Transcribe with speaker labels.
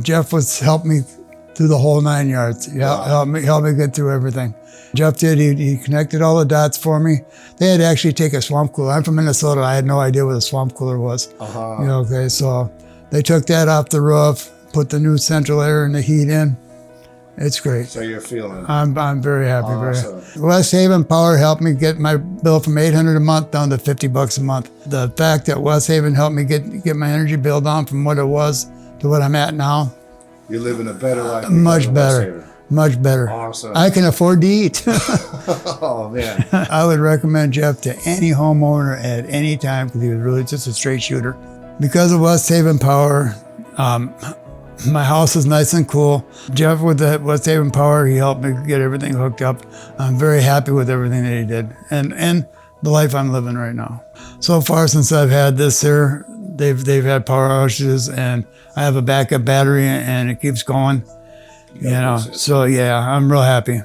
Speaker 1: Jeff was helped me through the whole 9 yards. Helped me get through everything. Jeff did. He connected all the dots for me. They had to actually take a swamp cooler. I'm from Minnesota. I had no idea what a swamp cooler was. Okay, so they took that off the roof, put the new central air and the heat in. It's great.
Speaker 2: So you're feeling it.
Speaker 1: I'm very happy.
Speaker 2: Awesome.
Speaker 1: Very happy. Westhaven Power helped me get my bill from $800 a month down to $50 a month. The fact that Westhaven helped me get my energy bill down from what it was to what I'm at now.
Speaker 2: You're living a better life.
Speaker 1: Much better. Much better.
Speaker 2: Awesome.
Speaker 1: I can afford to eat.
Speaker 2: Oh, man.
Speaker 1: I would recommend Jeff to any homeowner at any time because he was really just a straight shooter. Because of Westhaven Power, my house is nice and cool. Jeff with the Westhaven Power, he helped me get everything hooked up. I'm very happy with everything that he did and the life I'm living right now. So far since I've had this here, they've had power outages and I have a backup battery and it keeps going. You know, so yeah, I'm real happy.